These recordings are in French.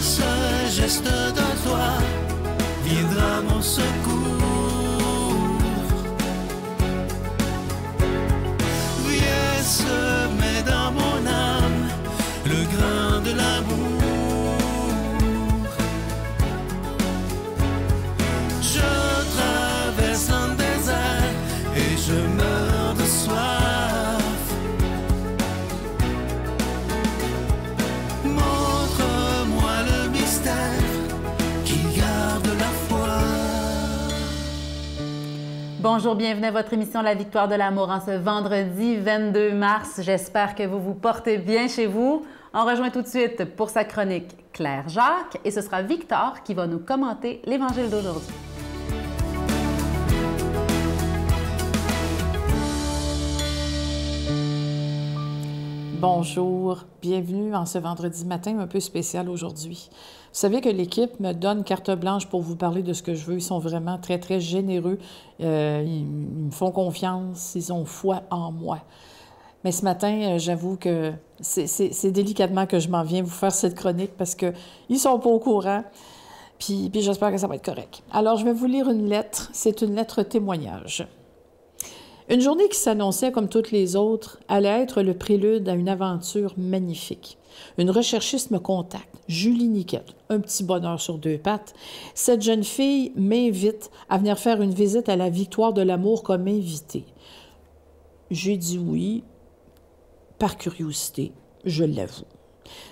ce geste de toi viendra mon secours. Viens semer dans mon âme le grain de l'amour. Je traverse un désert et je meurs de soif. Montre-moi le mystère qui garde la foi. Bonjour, bienvenue à votre émission La Victoire de l'amour en ce vendredi 22 mars. J'espère que vous vous portez bien chez vous. On rejoint tout de suite pour sa chronique Claire Jacques et ce sera Victor qui va nous commenter l'Évangile d'aujourd'hui. Bonjour, bienvenue en ce vendredi matin un peu spécial aujourd'hui. Vous savez que l'équipe me donne carte blanche pour vous parler de ce que je veux. Ils sont vraiment très, très généreux. Ils me font confiance, ils ont foi en moi. Mais ce matin, j'avoue que c'est délicatement que je m'en viens vous faire cette chronique parce qu'ils ne sont pas au courant. Puis j'espère que ça va être correct. Alors, je vais vous lire une lettre. C'est une lettre témoignage. Une journée qui s'annonçait comme toutes les autres allait être le prélude à une aventure magnifique. Une recherchiste me contacte, Julie Niquette, un petit bonheur sur deux pattes. Cette jeune fille m'invite à venir faire une visite à la Victoire de l'amour comme invitée. J'ai dit oui, par curiosité, je l'avoue.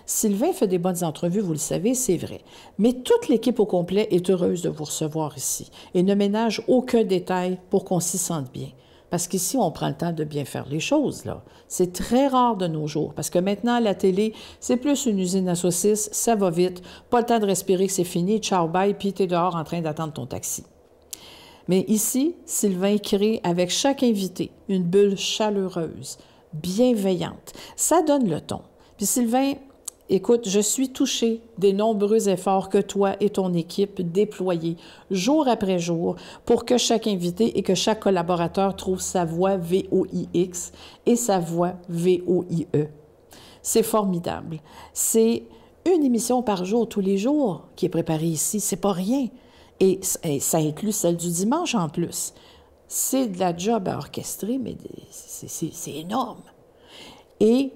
Sylvain fait des bonnes entrevues, vous le savez, c'est vrai. Mais toute l'équipe au complet est heureuse de vous recevoir ici et ne ménage aucun détail pour qu'on s'y sente bien. Parce qu'ici, on prend le temps de bien faire les choses, là. C'est très rare de nos jours, parce que maintenant, à la télé, c'est plus une usine à saucisses, ça va vite, pas le temps de respirer que c'est fini, ciao, bye, puis t'es dehors en train d'attendre ton taxi. Mais ici, Sylvain crée avec chaque invité une bulle chaleureuse, bienveillante. Ça donne le ton. Puis Sylvain, écoute, je suis touchée des nombreux efforts que toi et ton équipe déployez jour après jour pour que chaque invité et que chaque collaborateur trouve sa voix VOIX et sa voix VOIE. C'est formidable. C'est une émission par jour, tous les jours, qui est préparée ici. C'est pas rien. Et ça inclut celle du dimanche en plus. C'est de la job à orchestrer, mais c'est énorme. Et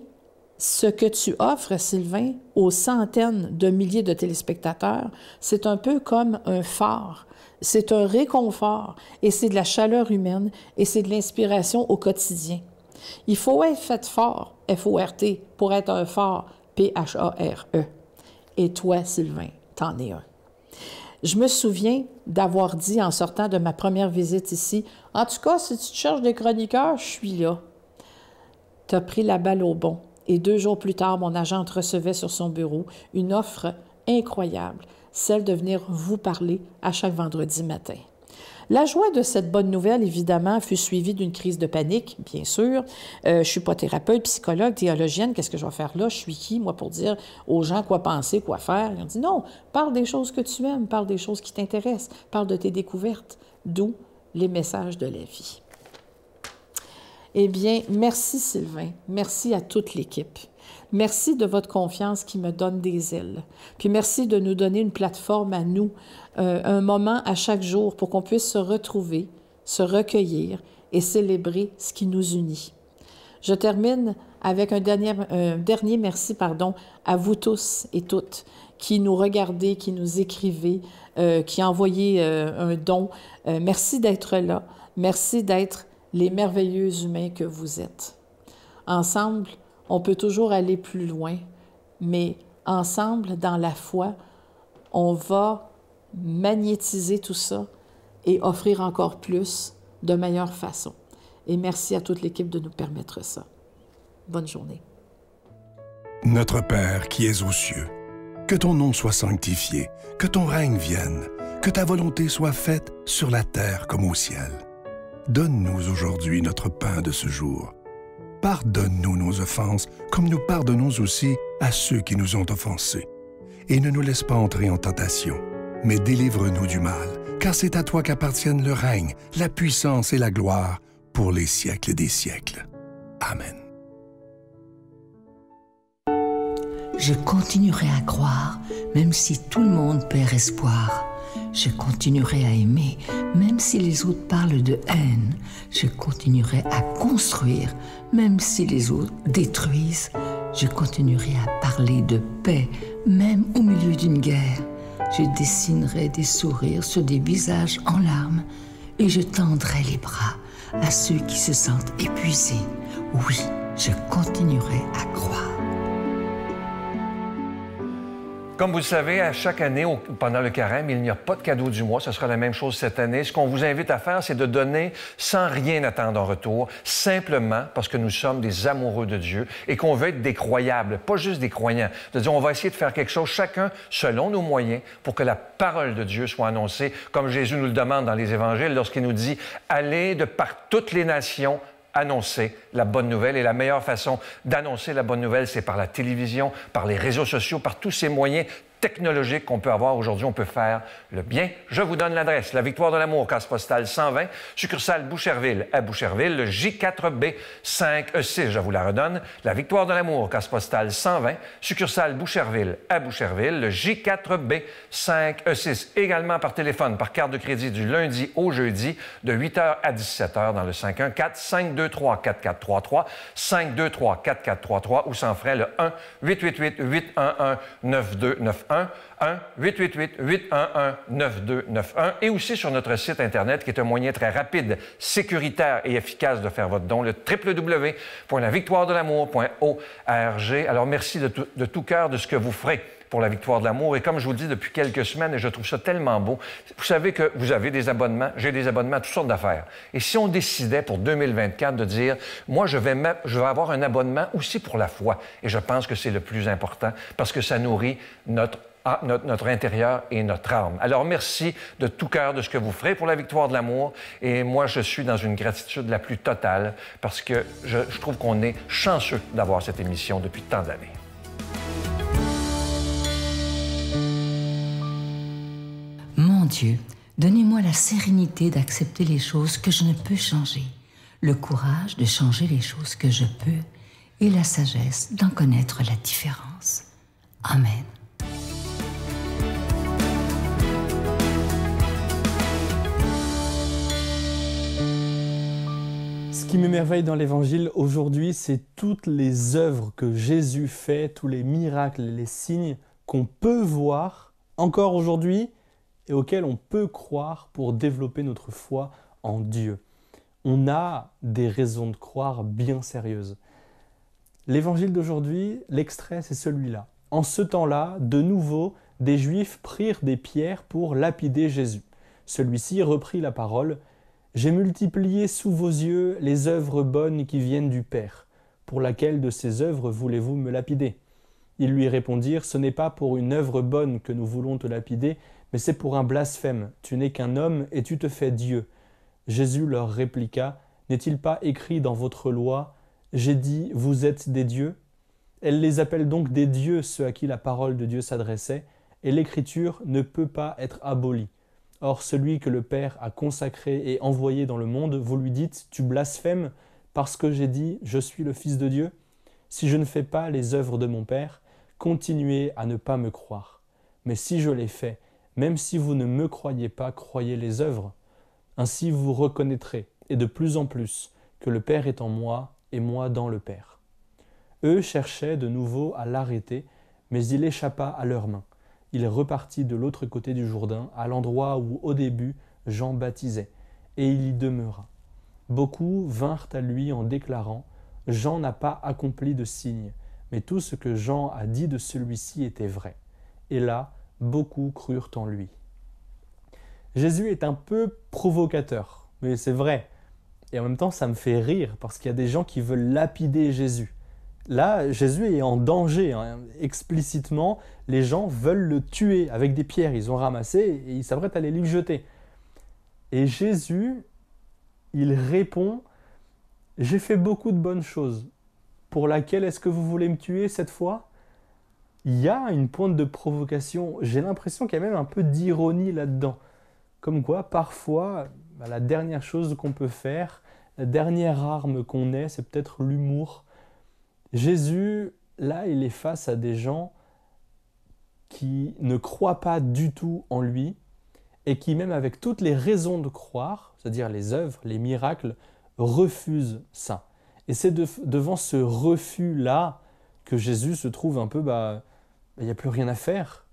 ce que tu offres, Sylvain, aux centaines de milliers de téléspectateurs, c'est un peu comme un phare. C'est un réconfort et c'est de la chaleur humaine et c'est de l'inspiration au quotidien. Il faut être fait fort, F-O-R-T, pour être un phare, P-H-A-R-E. Et toi, Sylvain, t'en es un. Je me souviens d'avoir dit en sortant de ma première visite ici, « En tout cas, si tu cherches des chroniqueurs, je suis là. » Tu as pris la balle au bond. Et 2 jours plus tard, mon agente recevait sur son bureau une offre incroyable, celle de venir vous parler à chaque vendredi matin. La joie de cette bonne nouvelle, évidemment, fut suivie d'une crise de panique, bien sûr. Je ne suis pas thérapeute, psychologue, théologienne. Qu'est-ce que je vais faire là? Je suis qui, moi, pour dire aux gens quoi penser, quoi faire? Ils ont dit non, parle des choses que tu aimes, parle des choses qui t'intéressent, parle de tes découvertes, d'où les messages de la vie. Eh bien, merci Sylvain, merci à toute l'équipe. Merci de votre confiance qui me donne des ailes. Puis merci de nous donner une plateforme à nous, un moment à chaque jour pour qu'on puisse se retrouver, se recueillir et célébrer ce qui nous unit. Je termine avec un dernier merci à vous tous et toutes qui nous regardez, qui nous écrivez, qui envoyez un don. Merci d'être là. Merci d'être les merveilleux humains que vous êtes. Ensemble, on peut toujours aller plus loin, mais ensemble, dans la foi, on va magnétiser tout ça et offrir encore plus de meilleure façon. Et merci à toute l'équipe de nous permettre ça. Bonne journée. Notre Père qui es aux cieux, que ton nom soit sanctifié, que ton règne vienne, que ta volonté soit faite sur la terre comme au ciel. Donne-nous aujourd'hui notre pain de ce jour. Pardonne-nous nos offenses, comme nous pardonnons aussi à ceux qui nous ont offensés. Et ne nous laisse pas entrer en tentation, mais délivre-nous du mal, car c'est à toi qu'appartiennent le règne, la puissance et la gloire pour les siècles des siècles. Amen. Je continuerai à croire, même si tout le monde perd espoir. Je continuerai à aimer, même si les autres parlent de haine. Je continuerai à construire, même si les autres détruisent. Je continuerai à parler de paix, même au milieu d'une guerre. Je dessinerai des sourires sur des visages en larmes et je tendrai les bras à ceux qui se sentent épuisés. Oui, je continuerai à croire. Comme vous le savez, à chaque année, pendant le carême, il n'y a pas de cadeau du mois. Ce sera la même chose cette année. Ce qu'on vous invite à faire, c'est de donner sans rien attendre en retour, simplement parce que nous sommes des amoureux de Dieu et qu'on veut être des croyables, pas juste des croyants. De dire, on va essayer de faire quelque chose, chacun selon nos moyens, pour que la parole de Dieu soit annoncée, comme Jésus nous le demande dans les Évangiles, lorsqu'il nous dit « Allez de par toutes les nations », annoncer la bonne nouvelle. Et la meilleure façon d'annoncer la bonne nouvelle, c'est par la télévision, par les réseaux sociaux, par tous ces moyens technologiques qu'on peut avoir aujourd'hui. On peut faire le bien. Je vous donne l'adresse. La Victoire de l'Amour, case postale 120, succursale Boucherville à Boucherville, le J4B 5E6. Je vous la redonne. La Victoire de l'Amour, case postale 120, succursale Boucherville à Boucherville, le J4B 5E6. Également par téléphone, par carte de crédit du lundi au jeudi, de 8h à 17h dans le 514-523-4433, 523-4433 ou sans frais le 1-888-811-9291. 1-888-811-9291 et aussi sur notre site Internet qui est un moyen très rapide, sécuritaire et efficace de faire votre don, le www.lavictoiredelamour.org. Alors, merci de tout cœur de ce que vous ferez pour la Victoire de l'Amour. Et comme je vous le dis depuis quelques semaines, et je trouve ça tellement beau, vous savez que vous avez des abonnements, j'ai des abonnements à toutes sortes d'affaires. Et si on décidait pour 2024 de dire, moi, je vais avoir un abonnement aussi pour la foi, et je pense que c'est le plus important parce que ça nourrit notre intérieur et notre âme. Alors, merci de tout cœur de ce que vous ferez pour la Victoire de l'Amour. Et moi, je suis dans une gratitude la plus totale parce que je trouve qu'on est chanceux d'avoir cette émission depuis tant d'années. Mon Dieu, donnez-moi la sérénité d'accepter les choses que je ne peux changer, le courage de changer les choses que je peux et la sagesse d'en connaître la différence. Amen. Ce qui m'émerveille dans l'Évangile aujourd'hui, c'est toutes les œuvres que Jésus fait, tous les miracles et les signes qu'on peut voir encore aujourd'hui et auxquels on peut croire pour développer notre foi en Dieu. On a des raisons de croire bien sérieuses. L'évangile d'aujourd'hui, l'extrait, c'est celui-là. En ce temps-là, de nouveau, des Juifs prirent des pierres pour lapider Jésus. Celui-ci reprit la parole. « J'ai multiplié sous vos yeux les œuvres bonnes qui viennent du Père. Pour laquelle de ces œuvres voulez-vous me lapider ?» Ils lui répondirent « Ce n'est pas pour une œuvre bonne que nous voulons te lapider, mais c'est pour un blasphème. Tu n'es qu'un homme et tu te fais Dieu. » Jésus leur répliqua « N'est-il pas écrit dans votre loi « J'ai dit, vous êtes des dieux » Elle les appelle donc des dieux, ceux à qui la parole de Dieu s'adressait, et l'écriture ne peut pas être abolie. Or, celui que le Père a consacré et envoyé dans le monde, vous lui dites « Tu blasphèmes parce que j'ai dit « Je suis le Fils de Dieu » Si je ne fais pas les œuvres de mon Père, continuez à ne pas me croire. Mais si je les fais, même si vous ne me croyez pas, croyez les œuvres. Ainsi vous reconnaîtrez, et de plus en plus, que le Père est en moi et moi dans le Père. » Eux cherchaient de nouveau à l'arrêter, mais il échappa à leurs mains. Il repartit de l'autre côté du Jourdain, à l'endroit où, au début, Jean baptisait, et il y demeura. Beaucoup vinrent à lui en déclarant « Jean n'a pas accompli de signe, mais tout ce que Jean a dit de celui-ci était vrai. » Et là, beaucoup crurent en lui. Jésus est un peu provocateur, mais c'est vrai. Et en même temps, ça me fait rire, parce qu'il y a des gens qui veulent lapider Jésus. Là, Jésus est en danger, explicitement. Les gens veulent le tuer avec des pierres. Ils ont ramassé et ils s'apprêtent à les lui jeter. Et Jésus, il répond « J'ai fait beaucoup de bonnes choses. Pour laquelle est-ce que vous voulez me tuer cette fois ?» Il y a une pointe de provocation. J'ai l'impression qu'il y a même un peu d'ironie là-dedans. Comme quoi, parfois, la dernière chose qu'on peut faire, la dernière arme qu'on ait, c'est peut-être l'humour. Jésus là, il est face à des gens qui ne croient pas du tout en lui et qui, même avec toutes les raisons de croire, c'est-à-dire les œuvres, les miracles, refusent ça. Et c'est devant ce refus-là que Jésus se trouve un peu, il n'y a plus rien à faire,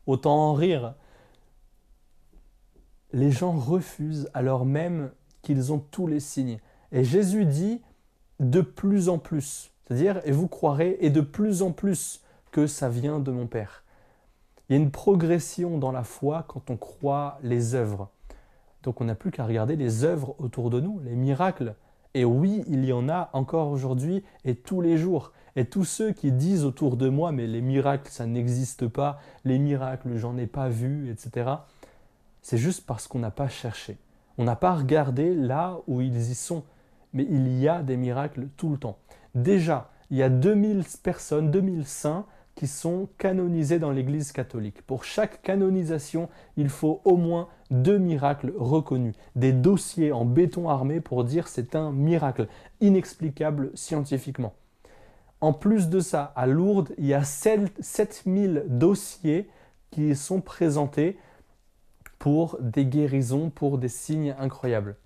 autant en rire. Les gens refusent alors même qu'ils ont tous les signes. Et Jésus dit de plus en plus, c'est-à-dire, et vous croirez, et de plus en plus que ça vient de mon Père. Il y a une progression dans la foi quand on croit les œuvres. Donc on n'a plus qu'à regarder les œuvres autour de nous, les miracles. Et oui, il y en a encore aujourd'hui et tous les jours. Et tous ceux qui disent autour de moi, mais les miracles, ça n'existe pas, les miracles, j'en ai pas vu, etc. C'est juste parce qu'on n'a pas cherché. On n'a pas regardé là où ils y sont. Mais il y a des miracles tout le temps. Déjà, il y a 2000 personnes, 2000 saints qui sont canonisés dans l'Église catholique. Pour chaque canonisation, il faut au moins 2 miracles reconnus. Des dossiers en béton armé pour dire c'est un miracle, inexplicable scientifiquement. En plus de ça, à Lourdes, il y a 7000 dossiers qui sont présentés pour des guérisons, pour des signes incroyables.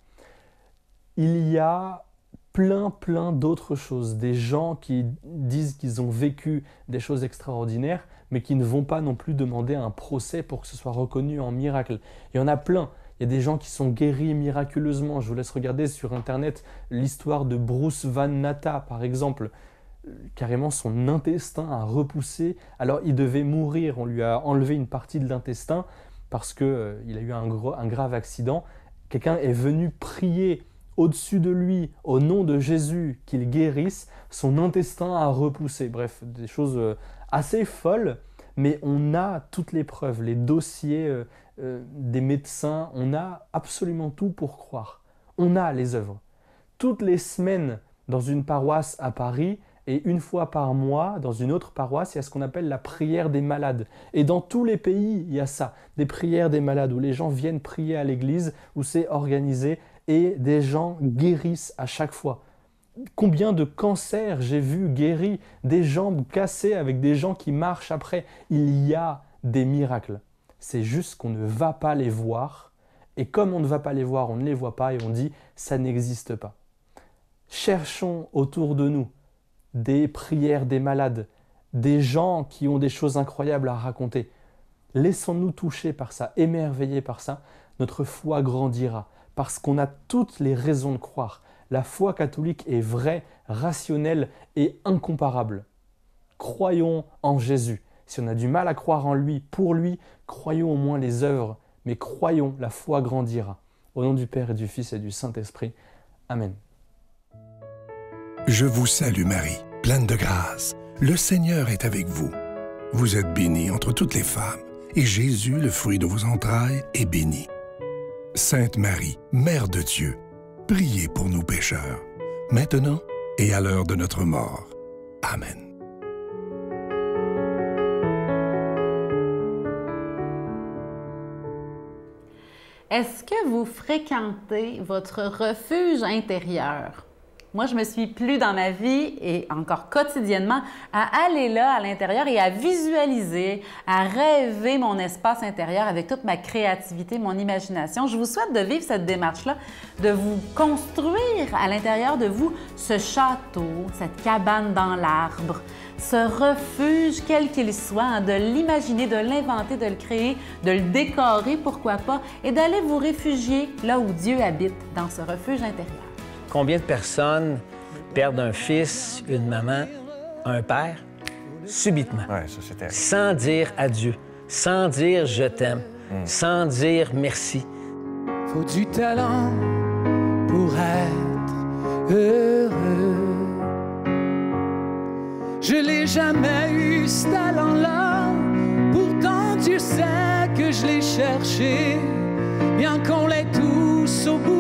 Il y a plein d'autres choses, des gens qui disent qu'ils ont vécu des choses extraordinaires, mais qui ne vont pas non plus demander un procès pour que ce soit reconnu en miracle. Il y en a plein. Il y a des gens qui sont guéris miraculeusement. Je vous laisse regarder sur Internet l'histoire de Bruce Van Natta, par exemple. Carrément, son intestin a repoussé. Alors, il devait mourir. On lui a enlevé une partie de l'intestin parce qu'il a eu un grave accident. Quelqu'un est venu prier au-dessus de lui, au nom de Jésus, qu'il guérisse, son intestin a repoussé. Bref, des choses assez folles, mais on a toutes les preuves, les dossiers des médecins, on a absolument tout pour croire. On a les œuvres. Toutes les semaines, dans une paroisse à Paris, et une fois par mois, dans une autre paroisse, il y a ce qu'on appelle la prière des malades. Et dans tous les pays, il y a ça, des prières des malades, où les gens viennent prier à l'église, où c'est organisé, et des gens guérissent à chaque fois. Combien de cancers j'ai vu guéris, des jambes cassées avec des gens qui marchent après. Il y a des miracles. C'est juste qu'on ne va pas les voir. Et comme on ne va pas les voir, on ne les voit pas et on dit « ça n'existe pas ». Cherchons autour de nous des prières des malades, des gens qui ont des choses incroyables à raconter. Laissons-nous toucher par ça, émerveiller par ça. Notre foi grandira. Parce qu'on a toutes les raisons de croire. La foi catholique est vraie, rationnelle et incomparable. Croyons en Jésus. Si on a du mal à croire en lui, pour lui, croyons au moins les œuvres, mais croyons, la foi grandira. Au nom du Père et du Fils et du Saint-Esprit. Amen. Je vous salue Marie, pleine de grâce. Le Seigneur est avec vous. Vous êtes bénie entre toutes les femmes, et Jésus, le fruit de vos entrailles, est béni. Sainte Marie, Mère de Dieu, priez pour nous pécheurs, maintenant et à l'heure de notre mort. Amen. Est-ce que vous fréquentez votre refuge intérieur? Moi, je me suis plu dans ma vie et encore quotidiennement à aller là, à l'intérieur et à visualiser, à rêver mon espace intérieur avec toute ma créativité, mon imagination. Je vous souhaite de vivre cette démarche-là, de vous construire à l'intérieur de vous ce château, cette cabane dans l'arbre, ce refuge, quel qu'il soit, hein, de l'imaginer, de l'inventer, de le créer, de le décorer, pourquoi pas, et d'aller vous réfugier là où Dieu habite, dans ce refuge intérieur. Combien de personnes perdent un fils, une maman, un père, subitement, Ouais, ça, c'est terrible. sans dire adieu, sans dire je t'aime, sans dire merci. Faut du talent pour être heureux. Je l'ai jamais eu ce talent-là. Pourtant Dieu sait que je l'ai cherché. Bien qu'on l'ait tous au bout